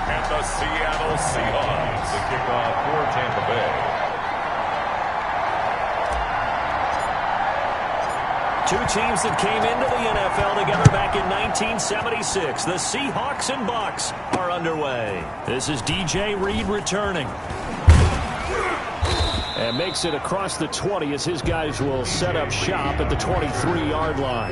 And the Seattle Seahawks. The kickoff for Tampa Bay. Two teams that came into the NFL together back in 1976. The Seahawks and Bucs are underway. This is DJ Reed returning. And makes it across the 20 as his guys will set up shop at the 23-yard line.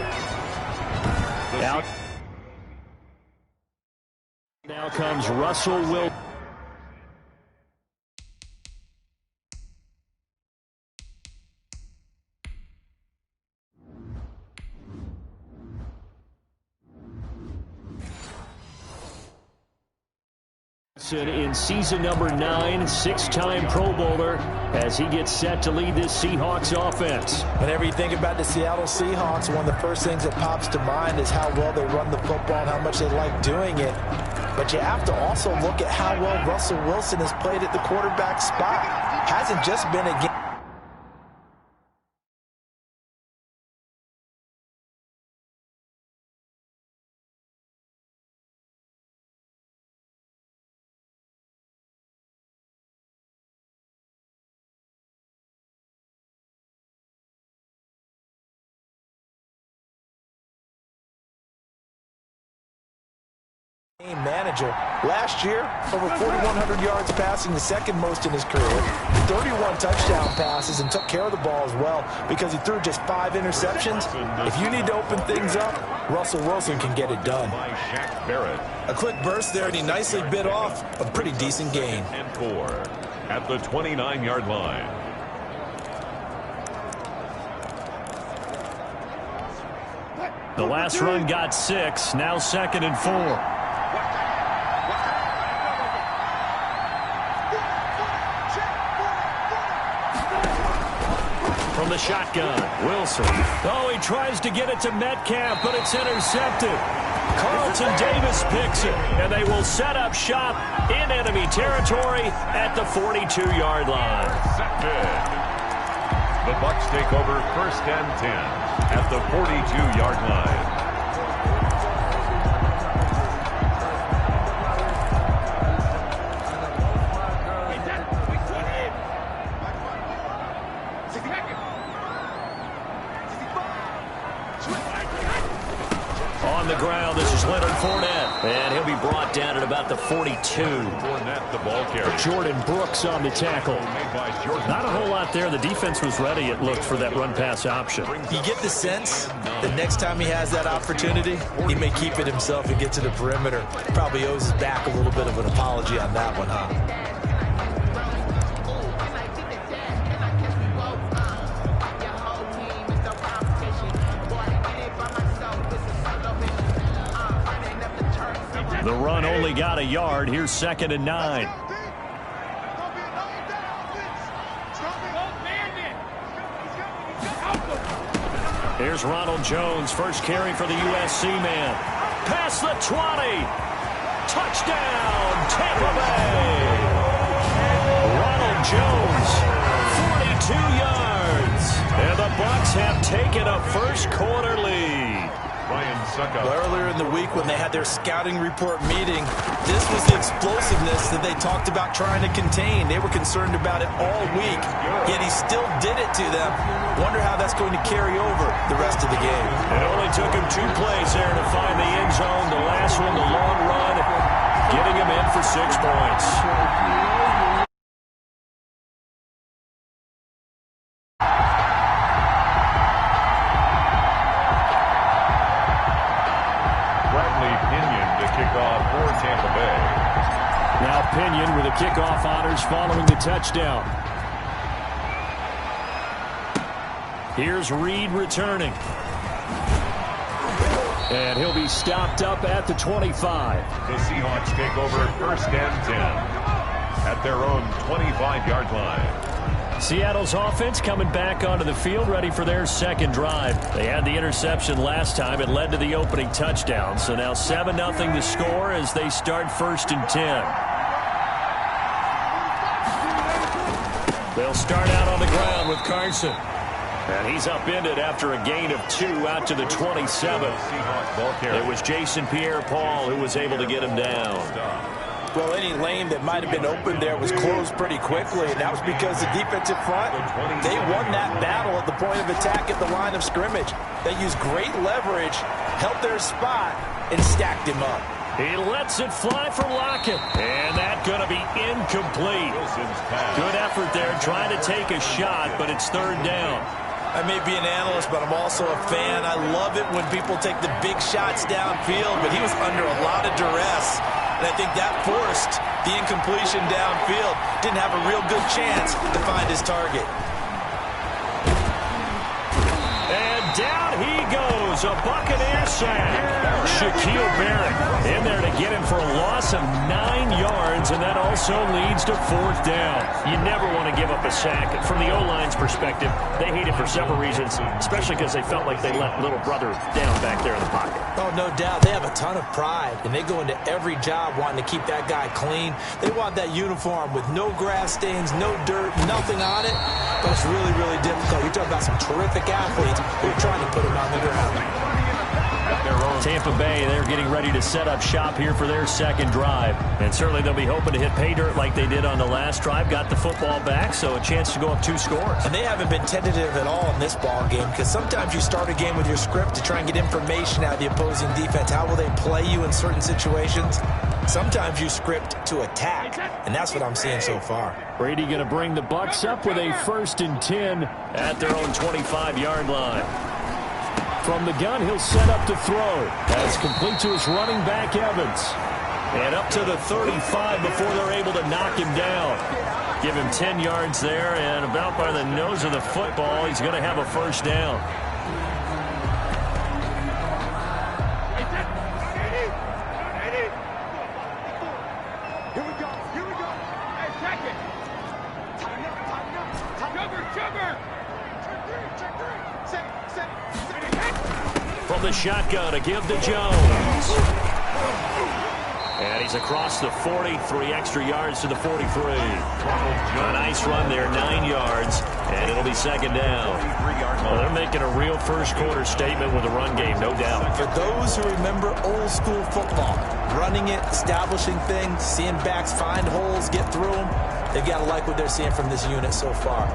Now comes Russell Wilson. In season number 9, six-time Pro Bowler as he gets set to lead this Seahawks offense. Whenever you think about the Seattle Seahawks, one of the first things that pops to mind is how well they run the football and how much they like doing it. But you have to also look at how well Russell Wilson has played at the quarterback spot. Hasn't just been a game. Manager. Last year, over 4,100 yards passing, the second most in his career, 31 touchdown passes, and took care of the ball as well because he threw just 5 interceptions. If you need to open things up, Russell Wilson can get it done. A quick burst there, and he nicely bit off a pretty decent gain. And 4 at the 29-yard line. The last run got 6, now 2nd and 4. From the shotgun, Wilson. Oh, he tries to get it to Metcalf, but it's intercepted. Carlton Davis picks it, and they will set up shop in enemy territory at the 42-yard line. The Bucs take over 1st and 10 at the 42-yard line. On the ground, this is Leonard Fournette, and he'll be brought down at about the 42. Fournette, the ball carrier. Jordan Brooks on the tackle. Not a whole lot there. The defense was ready, it looked, for that run-pass option. You get the sense that next time he has that opportunity, he may keep it himself and get to the perimeter. Probably owes his back a little bit of an apology on that one, huh? The run only got a yard. Here's 2nd and 9. Here's Ronald Jones, first carry for the USC man. Past the 20. Touchdown, Tampa Bay. Ronald Jones, 42 yards. And the Bucs have taken a first quarter lead. Earlier in the week when they had their scouting report meeting, this was the explosiveness that they talked about trying to contain. They were concerned about it all week, yet he still did it to them. Wonder how that's going to carry over the rest of the game. It only took him 2 plays there to find the end zone. The last one, the long run, getting him in for 6 points. Now Pinion with the kickoff honors following the touchdown. Here's Reed returning. And he'll be stopped up at the 25. The Seahawks take over 1st and 10 at their own 25-yard line. Seattle's offense coming back onto the field, ready for their second drive. They had the interception last time. It led to the opening touchdown. So now 7-0 the score as they start 1st and 10. They'll start out on the ground with Carson. And he's upended after a gain of 2 out to the 27. It was Jason Pierre-Paul who was able to get him down. Well, any lane that might have been open there was closed pretty quickly, and that was because the defensive front, they won that battle at the point of attack at the line of scrimmage. They used great leverage, held their spot, and stacked him up. He lets it fly from Lockett, and that's going to be incomplete. Good effort there trying to take a shot, but it's third down. I may be an analyst, but I'm also a fan. I love it when people take the big shots downfield, but he was under a lot of duress. And I think that forced the incompletion downfield. Didn't have a real good chance to find his target. And down he goes, a Buccaneer sack. Shaquille Barrett in there to get him for a loss of 9 yards, and that also leads to fourth down. You never want to give up a sack. From the O-line's perspective, they hate it for several reasons, especially because they felt like they let little brother down back there in the pocket. Oh, no doubt. They have a ton of pride, and they go into every job wanting to keep that guy clean. They want that uniform with no grass stains, no dirt, nothing on it. But it's really, really difficult. You're talking about some terrific athletes who are trying to put him on the ground. Tampa Bay, they're getting ready to set up shop here for their second drive. And certainly they'll be hoping to hit pay dirt like they did on the last drive. Got the football back, so a chance to go up 2 scores. And they haven't been tentative at all in this ball game, because sometimes you start a game with your script to try and get information out of the opposing defense. How will they play you in certain situations? Sometimes you script to attack, and that's what I'm seeing so far. Brady going to bring the Bucs up with a 1st and 10 at their own 25-yard line. From the gun, he'll set up to throw. That's complete to his running back, Evans. And up to the 35 before they're able to knock him down. Give him 10 yards there, and about by the nose of the football, he's going to have a first down. Here we go. Hey, check it. Sugar. Check three. Set. From the shotgun, to give to Jones. And he's across the 40, 3 extra yards to the 43. A nice run there, 9 yards, and it'll be second down. Well, they're making a real first-quarter statement with the run game, no doubt. For those who remember old-school football, running it, establishing things, seeing backs find holes, get through them, they've got to like what they're seeing from this unit so far.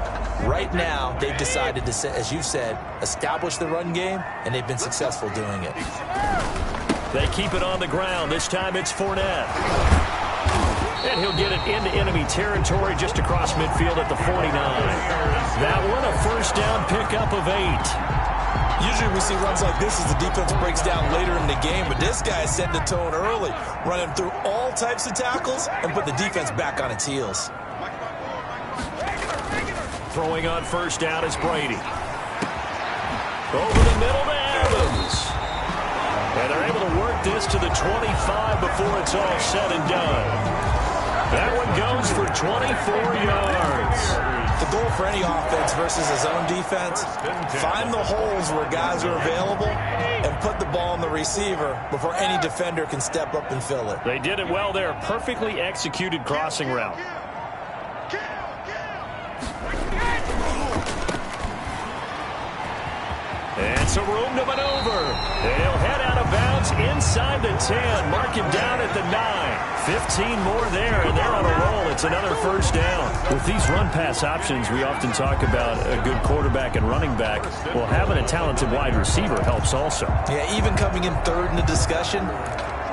Right now, they've decided to, as you said, establish the run game, and they've been successful doing it. They keep it on the ground. This time it's Fournette. And he'll get it into enemy territory just across midfield at the 49. That one, a first down pickup of 8. Usually we see runs like this as the defense breaks down later in the game, but this guy set the tone early, running through all types of tackles and put the defense back on its heels. Throwing on first down is Brady. Over the middle to Evans. And they're able to work this to the 25 before it's all said and done. That one goes for 24 yards. The goal for any offense versus his own defense, find the holes where guys are available and put the ball in the receiver before any defender can step up and fill it. They did it well there. Perfectly executed crossing route. And some room to maneuver. And he'll head out of bounds inside the 10. Mark him down at the 9. 15 more there, and they're on a roll. It's another first down. With these run-pass options, we often talk about a good quarterback and running back. Well, having a talented wide receiver helps also. Yeah, even coming in third in the discussion,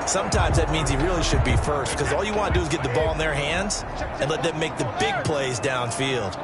sometimes that means he really should be first, because all you want to do is get the ball in their hands and let them make the big plays downfield.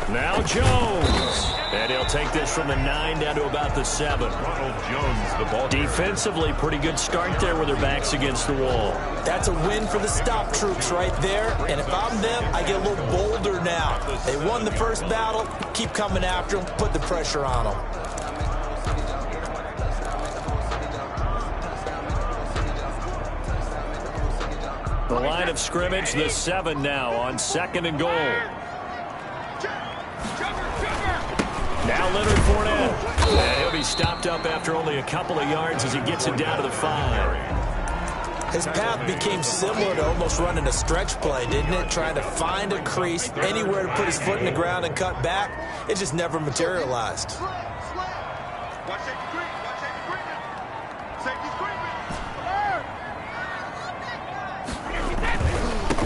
Now Jones. And he'll take this from the 9 down to about the 7. Ronald Jones, the ball. Defensively, pretty good start there with their backs against the wall. That's a win for the stop troops right there. And if I'm them, I get a little bolder now. They won the first battle. Keep coming after them. Put the pressure on them. The line of scrimmage, the 7 now on 2nd and goal. Now Leonard Fournette. And he'll be stopped up after only a couple of yards as he gets it down to the 5. His path became similar to almost running a stretch play, didn't it? Trying to find a crease, anywhere to put his foot in the ground and cut back. It just never materialized.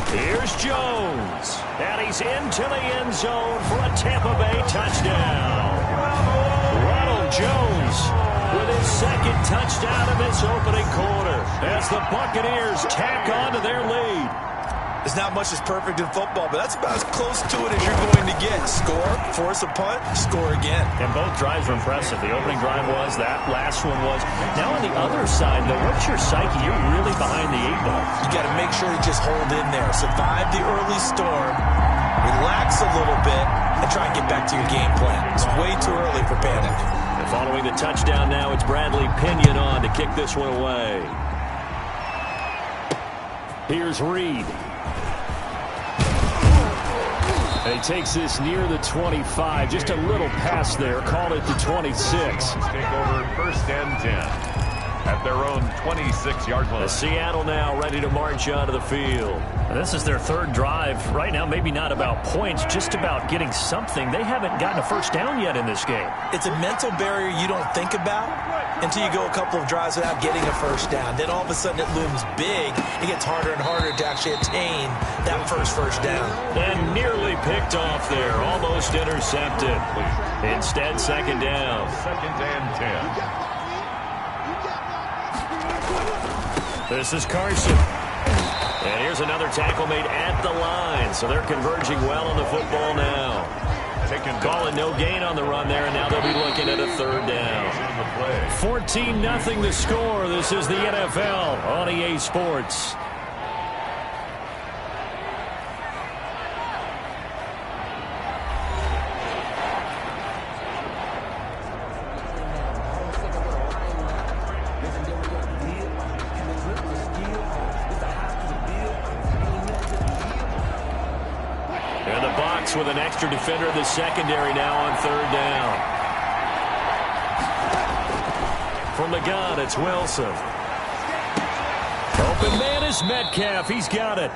Here's Jones, and he's into the end zone for a Tampa Bay touchdown. Ronald Jones with his second touchdown of this opening quarter as the Buccaneers tack on to their lead. There's not much that's perfect in football, but that's about as close to it as you're going to get. Score, force a punt, score again. And both drives were impressive. The opening drive was, that last one was. Now on the other side, though, what's your psyche? You're really behind the 8-ball. You got to make sure you just hold in there. Survive the early storm, relax a little bit, and try and get back to your game plan. It's way too early for panic. And following the touchdown now, it's Bradley Pinion on to kick this one away. Here's Reed. And he takes this near the 25. Just a little pass there. Call it the 26. Take over 1st and 10 at their own 26-yard line. Seattle now ready to march onto the field. This is their third drive. Right now, maybe not about points, just about getting something. They haven't gotten a first down yet in this game. It's a mental barrier you don't think about until you go a couple of drives without getting a first down. Then all of a sudden it looms big. It gets harder and harder to actually attain that first down. And nearly picked off there. Almost intercepted. Instead, second down. 2nd and 10. This is Carson. And here's another tackle made at the line. So they're converging well on the football now. Calling no gain on the run there, and now they'll be looking at a third down. 14-0 the score. This is the NFL on EA Sports. And the Bucs with an extra defender in the secondary now on third down. From the gun, it's Wilson. Open man is Metcalf. He's got it.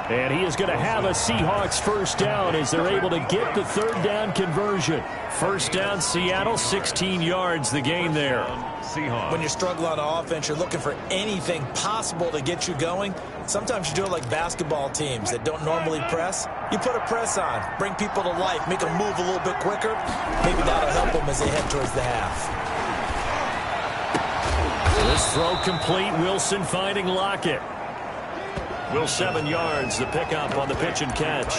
And he is going to have a Seahawks first down as they're able to get the third down conversion. First down, Seattle, 16 yards, the gain there. Seahawks. When you struggle on offense, you're looking for anything possible to get you going. Sometimes you do it like basketball teams that don't normally press. You put a press on, bring people to life, make them move a little bit quicker. Maybe that'll help them as they head towards the half. This throw complete. Wilson finding Lockett. Will 7 yards, the pickup on the pitch and catch.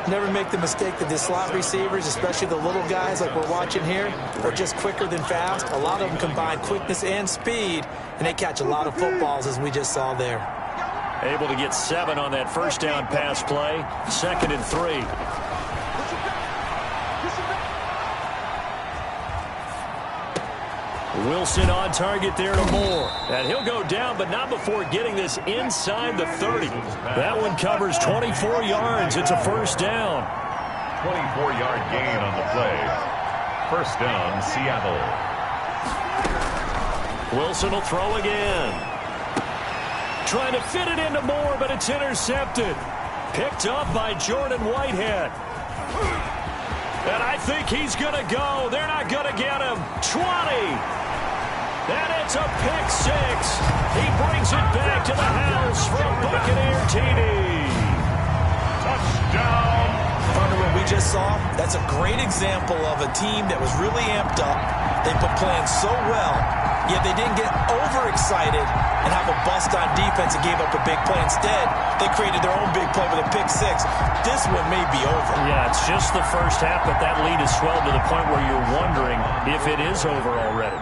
Never make the mistake that the slot receivers, especially the little guys like we're watching here, are just quicker than fast. A lot of them combine quickness and speed, and they catch a lot of footballs, as we just saw there. Able to get 7 on that first down pass play. 2nd and 3. Wilson on target there to Moore. And he'll go down, but not before getting this inside the 30. That one covers 24 yards. It's a first down. 24-yard gain on the play. First down, Seattle. Wilson will throw again. Trying to fit it into Moore, but it's intercepted. Picked up by Jordan Whitehead. And I think he's going to go. They're not going to get him. 20. And it's a pick 6. He brings it back to the house for a Buccaneer TD. Touchdown. From what we just saw, that's a great example of a team that was really amped up. They put playing so well, yet they didn't get overexcited and have a bust on defense and gave up a big play. Instead, they created their own big play with a pick 6. This one may be over. Yeah, it's just the first half, but that lead has swelled to the point where you're wondering if it is over already.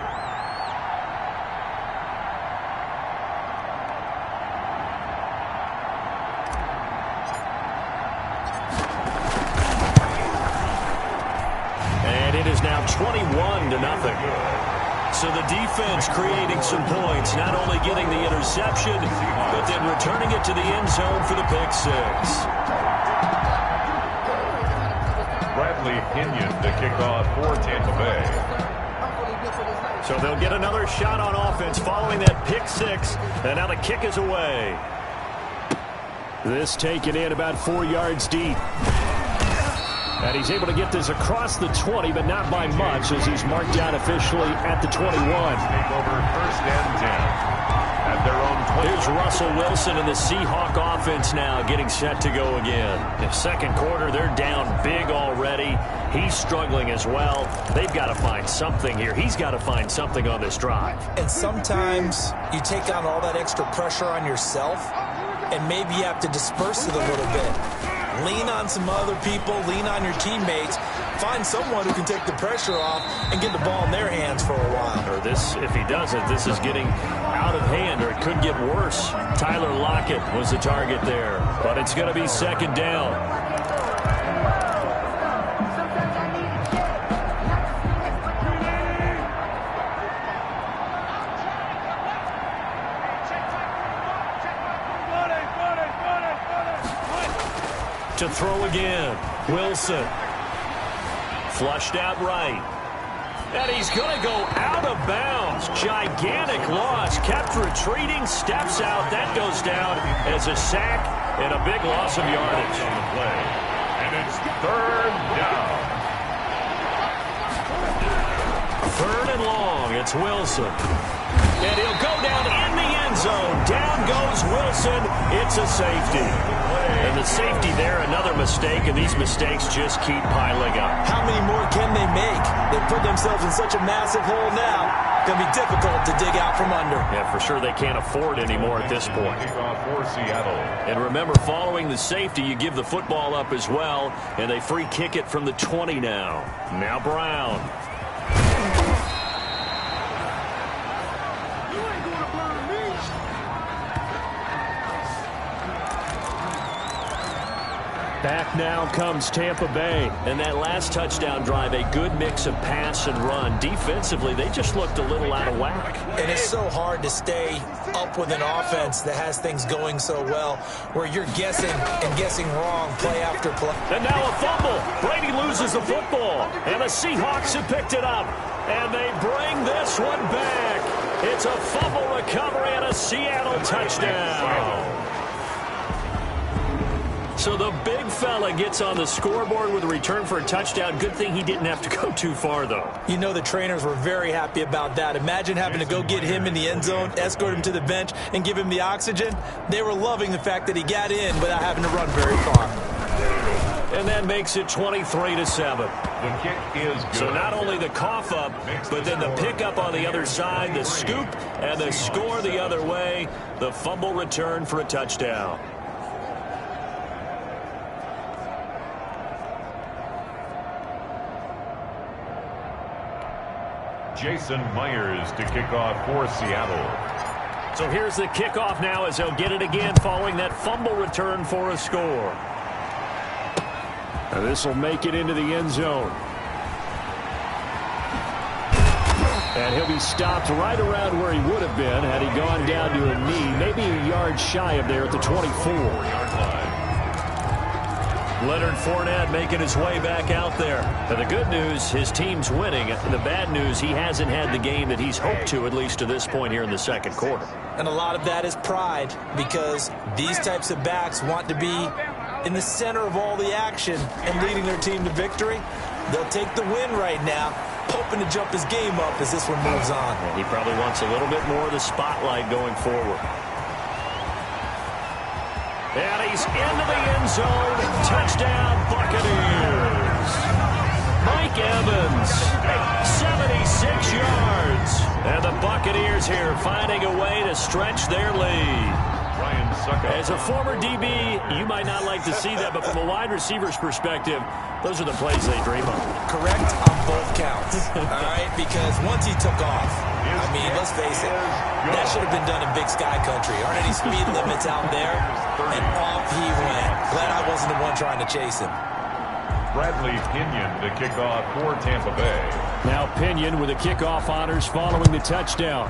And it is now 21-0. So the defense creating some points, not only getting the interception, but then returning it to the end zone for the pick 6. Bradley Pinion to kick off for Tampa Bay. So they'll get another shot on offense following that pick six. And now the kick is away. This taken in about 4 yards deep. And he's able to get this across the 20, but not by much, as he's marked down officially at the 21. Take over 1st and 10 at their own 20. Here's Russell Wilson and the Seahawk offense now getting set to go again. In second quarter, they're down big already. He's struggling as well. They've got to find something here. He's got to find something on this drive. And sometimes you take on all that extra pressure on yourself, and maybe you have to disperse it a little bit. Lean on some other people, lean on your teammates, find someone who can take the pressure off and get the ball in their hands for a while. Or this, if he doesn't, this is getting out of hand, or it could get worse. Tyler Lockett was the target there, but it's going to be second down. To throw again. Wilson. Flushed out right. And he's going to go out of bounds. Gigantic loss. Kept retreating. Steps out. That goes down as a sack and a big loss of yardage. On the play. And it's 3rd down. 3rd and long. It's Wilson. And he'll go down in the end zone. Down goes Wilson. It's a safety. And the safety there, another mistake, and these mistakes just keep piling up. How many more can they make? They put themselves in such a massive hole now. Going to be difficult to dig out from under. Yeah, for sure they can't afford anymore at this point. Kickoff for Seattle. And remember, following the safety, you give the football up as well, and they free kick it from the 20 now. Now Brown. Back now comes Tampa Bay. And that last touchdown drive, a good mix of pass and run. Defensively, they just looked a little out of whack. And it's so hard to stay up with an offense that has things going so well, where you're guessing and guessing wrong play after play. And now a fumble. Brady loses the football. And the Seahawks have picked it up. And they bring this one back. It's a fumble recovery and a Seattle touchdown. So the big fella gets on the scoreboard with a return for a touchdown. Good thing he didn't have to go too far, though. You know the trainers were very happy about that. Imagine having to go get him in the end zone, escort him to the bench, and give him the oxygen. They were loving the fact that he got in without having to run very far. And that makes it 23-7. The kick is good. So not only the cough up, but then the pickup on the other side, the scoop, and the score the other way. The fumble return for a touchdown. Jason Myers to kick off for Seattle. So here's the kickoff now as they'll get it again following that fumble return for a score. And this will make it into the end zone. And he'll be stopped right around where he would have been had he gone down to a knee, maybe a yard shy of there at the 24-yard line. Leonard Fournette making his way back out there. And the good news, his team's winning. The bad news, he hasn't had the game that he's hoped to, at least to this point here in the second quarter. And a lot of that is pride, because these types of backs want to be in the center of all the action and leading their team to victory. They'll take the win right now, hoping to jump his game up as this one moves on. And he probably wants a little bit more of the spotlight going forward. And he's into the end zone. Touchdown, Buccaneers. Mike Evans, 76 yards. And the Buccaneers here finding a way to stretch their lead. As a former DB, you might not like to see that, but from a wide receiver's perspective, those are the plays they dream of. Correct on both counts, all right? Because once he took off, I mean, let's face it, that should have been done in Big Sky Country. Aren't any speed limits out there? And off he went. Glad I wasn't the one trying to chase him. Bradley Pinion to kick off for Tampa Bay. Now Pinion with the kickoff honors following the touchdown.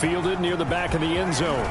Fielded near the back of the end zone.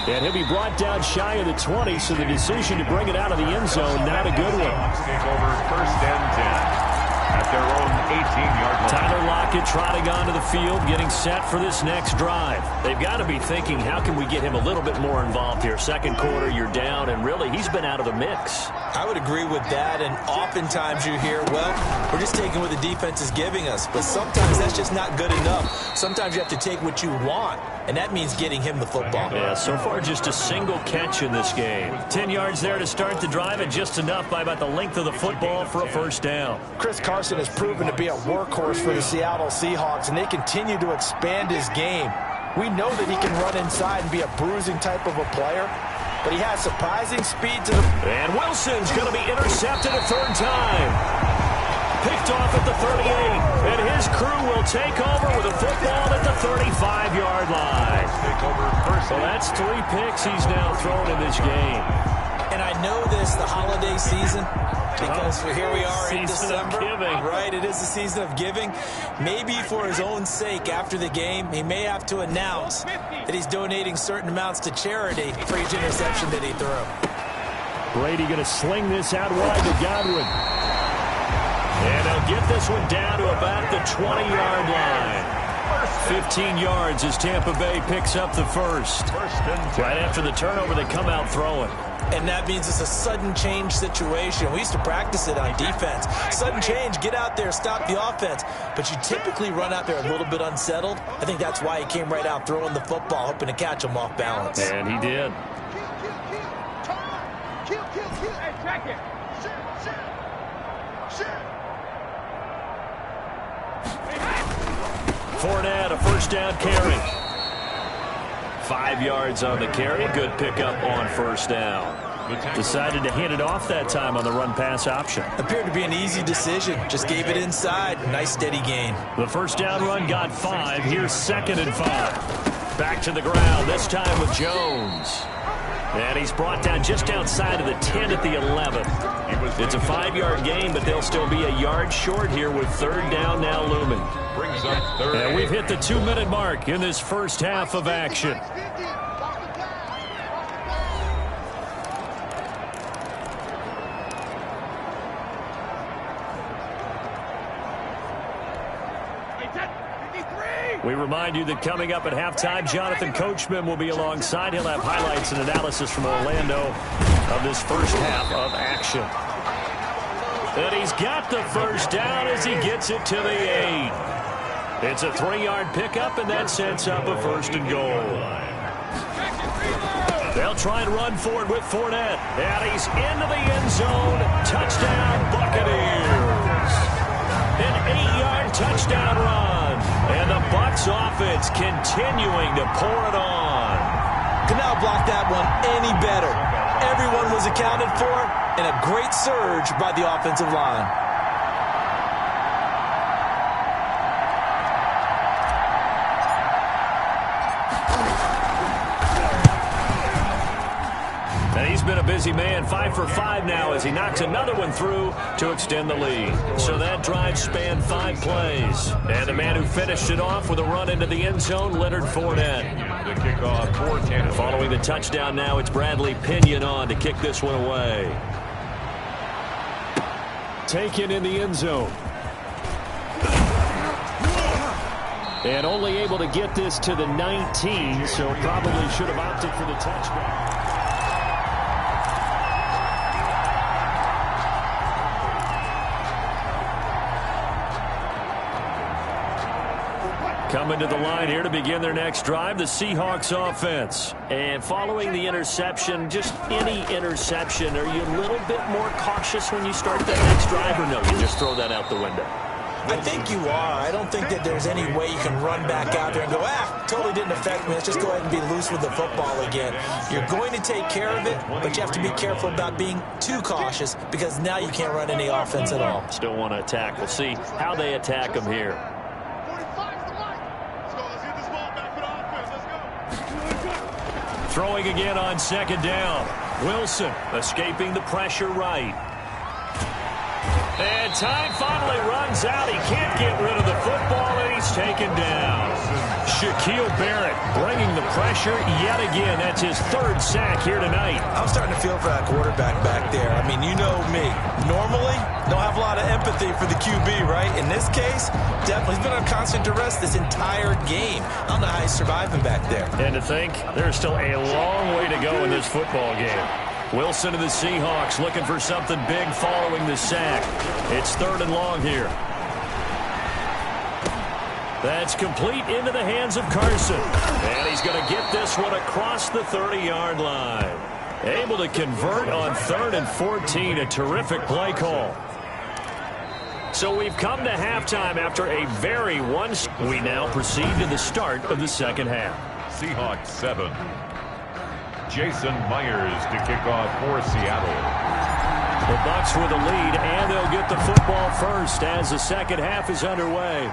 And he'll be brought down shy of the 20, so the decision to bring it out of the end zone, not a good one. Take over 1st and 10 at their own 18-yard line. Tyler Lockett trotting onto the field, getting set for this next drive. They've got to be thinking, how can we get him a little bit more involved here? Second quarter, you're down, and really, he's been out of the mix. I would agree with that, and oftentimes you hear, well, we're just taking what the defense is giving us. But sometimes that's just not good enough. Sometimes you have to take what you want, and that means getting him the football. Yeah, so far just a single catch in this game. 10 yards there to start the drive, and just enough by about the length of the football for a first down. Chris Carson has proven to be a workhorse for the Seattle Seahawks, and they continue to expand his game. We know that he can run inside and be a bruising type of a player, but he has surprising speed to the... And Wilson's going to be intercepted a third time. Picked off at the 38, and his crew will take over with a football at the 35-yard line. So that's 3 picks he's now thrown in this game. And I know this, the holiday season, because here we are in December. Right, it is the season of giving. Maybe for his own sake, after the game, he may have to announce that he's donating certain amounts to charity for each interception that he threw. Brady going to sling this out wide to Godwin. And they'll get this one down to about the 20-yard line. 15 yards as Tampa Bay picks up the first. Right after the turnover, they come out throwing. And that means it's a sudden change situation. We used to practice it on defense. Sudden change, get out there, stop the offense. But you typically run out there a little bit unsettled. I think that's why he came right out throwing the football, hoping to catch him off balance. And he did. Hey, check it. Shoot. Fournette, a first down carry. 5 yards on the carry. Good pickup on first down. Decided to hand it off that time on the run-pass option. Appeared to be an easy decision. Just gave it inside. Nice steady gain. The first down run got 5. Here's 2nd and 5. Back to the ground, this time with Jones. And he's brought down just outside of the 10 at the 11. It's a 5-yard gain, but they'll still be a yard short here with 3rd down now looming. Brings up 3rd. And we've hit the 2-minute mark in this first half of action. We remind you that coming up at halftime, Jonathan Coachman will be alongside. He'll have highlights and analysis from Orlando of this first half of action. And he's got the first down as he gets it to the 8. It's a 3-yard pickup, and that sets up a 1st and goal. They'll try and run forward with Fournette. And he's into the end zone. Touchdown, Buccaneers. An 8-yard touchdown run. And the Bucs offense continuing to pour it on. Could not block that one any better. Everyone was accounted for, and a great surge by the offensive line. And he's been a busy man, 5 for 5 now as he knocks another one through to extend the lead. So that drive spanned 5 plays. And the man who finished it off with a run into the end zone, Leonard Fournette. The kickoff, 4-10. Following the touchdown now, it's Bradley Pinion on to kick this one away. Taken in the end zone. And only able to get this to the 19, so probably should have opted for the touchback. Coming to the line here to begin their next drive, the Seahawks offense. And following the interception, just any interception, are you a little bit more cautious when you start that next drive, or no, you just throw that out the window? I think you are. I don't think that there's any way you can run back out there and go, totally didn't affect me. Let's just go ahead and be loose with the football again. You're going to take care of it, but you have to be careful about being too cautious because now you can't run any offense at all. Still want to attack. We'll see how they attack them here. Throwing again on 2nd down. Wilson escaping the pressure right. And time finally runs out. He can't get rid of the football, and he's taken down. Shaquille Barrett bringing the pressure yet again. That's his third sack here tonight. I'm starting to feel for that quarterback back there. I mean, you know me. Normally, don't have a lot of empathy for the QB, right? In this case, definitely. He's been on constant duress this entire game. I don't know how he's surviving back there. And to think, there's still a long way to go in this football game. Wilson of the Seahawks looking for something big following the sack. It's 3rd and long here. That's complete into the hands of Carson. And he's going to get this one across the 30-yard line. Able to convert on 3rd and 14. A terrific play call. So we've come to halftime after a very We now proceed to the start of the second half. Seahawks 7. Jason Myers to kick off for Seattle. The Bucs with the lead, and they'll get the football first as the second half is underway.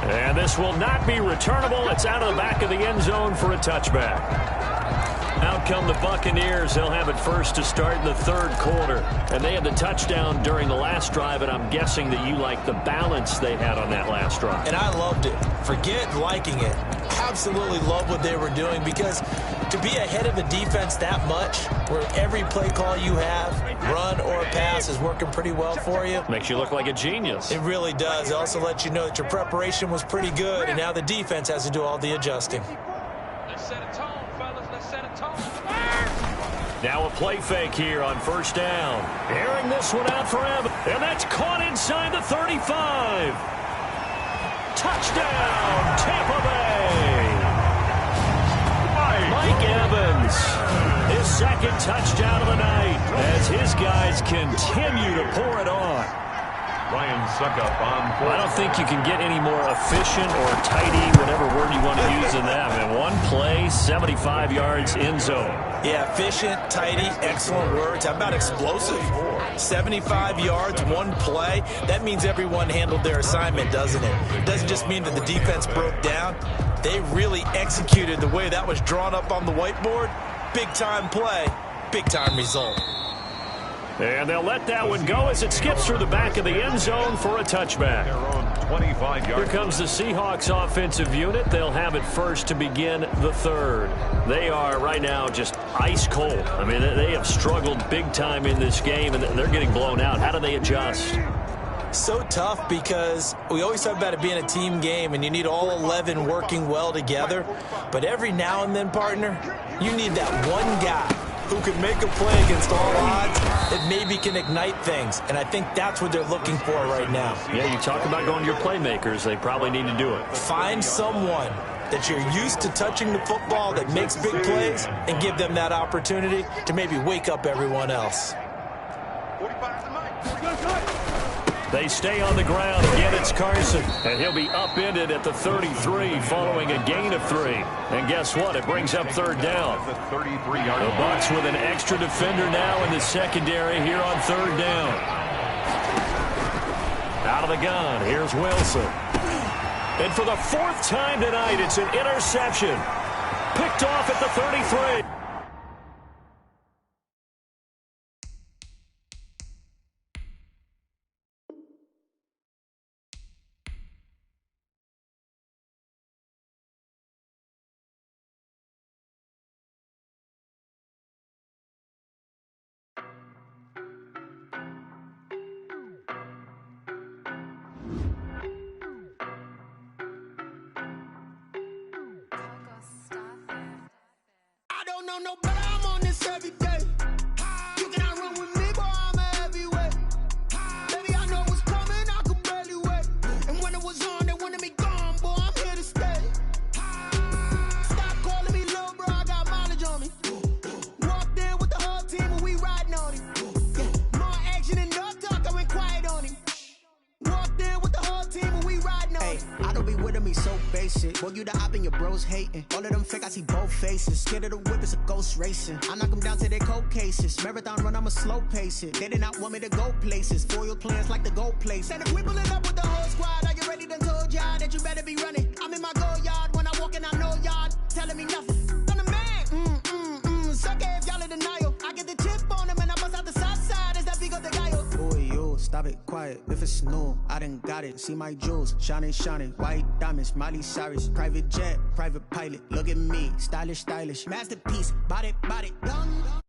And this will not be returnable. It's out of the back of the end zone for a touchback. Out come the Buccaneers. They'll have it first to start in the 3rd quarter. And they had the touchdown during the last drive, and I'm guessing that you like the balance they had on that last drive. And I loved it. Forget liking it. Absolutely love what they were doing, because to be ahead of a defense that much, where every play call you have, run or pass, is working pretty well for you. Makes you look like a genius. It really does. It also lets you know that your preparation was pretty good, and now the defense has to do all the adjusting. Let's set a tone, fellas. Let's set a tone. Now a play fake here on 1st down. Airing this one out for Evans. And that's caught inside the 35. Touchdown, Tampa Bay. Mike Evans, his 2nd touchdown of the night as his guys continue to pour it on. Ryan Suckup on 4. I don't think you can get any more efficient or tidy, whatever word you want to use in that. And one play, 75 yards in zone. Yeah, efficient, tidy, excellent words. How about explosive? 75 yards, one play. That means everyone handled their assignment, doesn't it? It doesn't just mean that the defense broke down. They really executed the way that was drawn up on the whiteboard. Big-time play, big-time result. And they'll let that one go as it skips through the back of the end zone for a touchback. Their own 25-yard. Here comes the Seahawks offensive unit. They'll have it first to begin the 3rd. They are right now just ice cold. I mean, they have struggled big time in this game, and they're getting blown out. How do they adjust? So tough, because we always talk about it being a team game and you need all 11 working well together. But every now and then, partner, you need that one guy who can make a play against all odds that maybe can ignite things. And I think that's what they're looking for right now. Yeah, you talk about going to your playmakers. They probably need to do it. Find someone that you're used to touching the football that makes big plays and give them that opportunity to maybe wake up everyone else. 45 to Mike. They stay on the ground. Again, it's Carson. And he'll be upended at the 33 following a gain of 3. And guess what? It brings up 3rd down. The 33-yard. The Bucs with an extra defender now in the secondary here on 3rd down. Out of the gun, here's Wilson. And for the 4th time tonight, it's an interception. Picked off at the 33. No, but I'm on this every day. You cannot run with me, boy, I'm a heavyweight. Baby, I know what's coming, I could barely wait. And when it was on, they wanted me gone, boy, I'm here to stay. Stop calling me little bro, I got mileage on me. Walked in with the whole team and we riding on him. Yeah, more action and no talk, I went quiet on him. Walked in with the whole team and we riding on him. I don't be with me so basic. Boy, you the op and your bros hating. All of them fake, I see both faces. Scared of the whip, it's a ghost racing. I knock them down to their cold cases. Marathon run, I'ma slow pace it. They did not want me to go places. Foil plans like the gold place. And if we pulling up with the whole squad, are you ready? Done told y'all that you better be running. I'm in my go yard when I walk in, I know y'all telling me nothing. I'm the man, sucker if y'all in denial. I get the chip on him and I bust out the south side as that big of the guy. Boy, you Stop it, quiet, if it's new, I done got it. See my jewels, shining, shining, white diamonds, Miley Cyrus. Private jet, private pilot, look at me, stylish, stylish. Masterpiece, body, body, young.